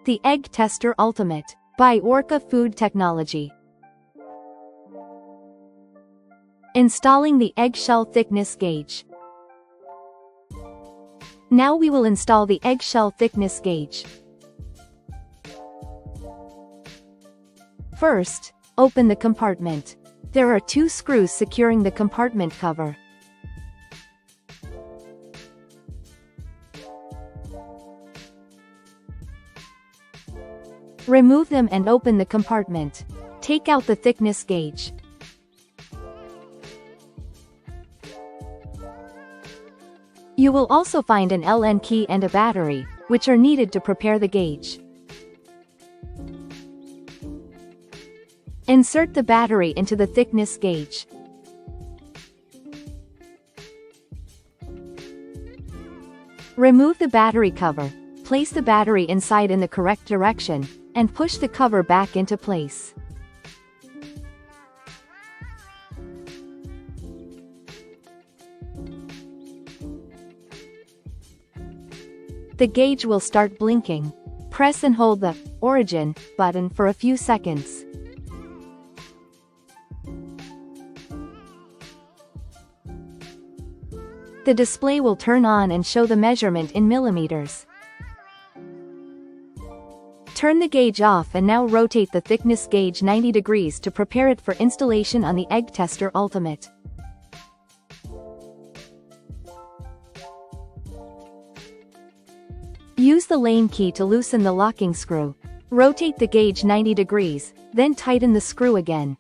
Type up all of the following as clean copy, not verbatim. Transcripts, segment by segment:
The Egg Tester Ultimate by ORKA Food Technology. Installing the eggshell thickness gauge. Now we will install the eggshell thickness gauge. First, open the compartment. There are 2 screws securing the compartment cover. Remove them and open the compartment. Take out the thickness gauge. You will also find an Allen key and a battery, which are needed to prepare the gauge. Insert the battery into the thickness gauge. Remove the battery cover, place the battery inside in the correct direction, and push the cover back into place. The gauge will start blinking. Press and hold the Origin button for a few seconds. The display will turn on and show the measurement in millimeters. Turn the gauge off and now rotate the thickness gauge 90 degrees to prepare it for installation on the Egg Tester Ultimate. Use the lane key to loosen the locking screw. Rotate the gauge 90 degrees, then tighten the screw again.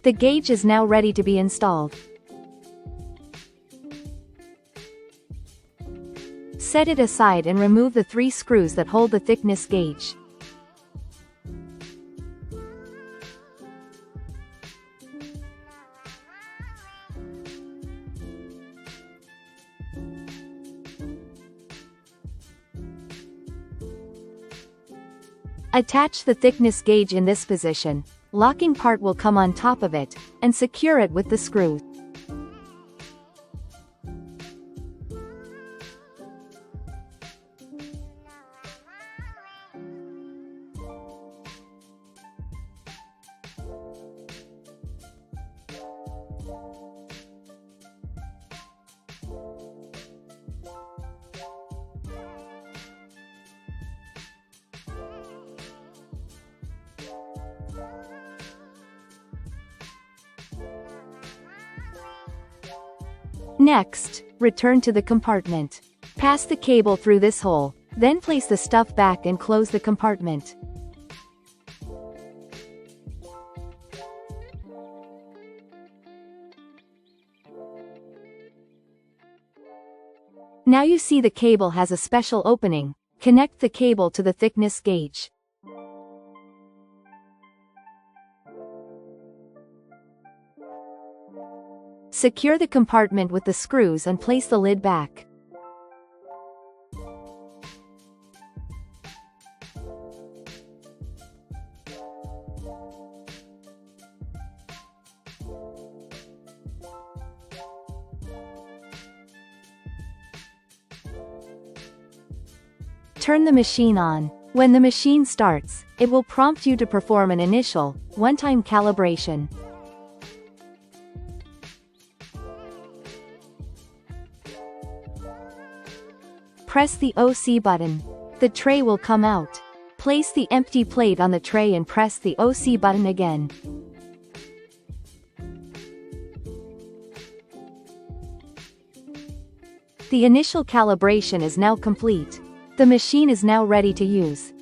The gauge is now ready to be installed. Set it aside and remove the 3 screws that hold the thickness gauge. Attach the thickness gauge in this position. Locking part will come on top of it, and secure it with the screw. Next, return to the compartment. Pass the cable through this hole, then place the stuff back and close the compartment. Now you see the cable has a special opening. Connect the cable to the thickness gauge. Secure the compartment with the screws and place the lid back. Turn the machine on. When the machine starts, it will prompt you to perform an initial, one-time calibration. Press the OC button. The tray will come out. Place the empty plate on the tray and press the OC button again. The initial calibration is now complete. The machine is now ready to use.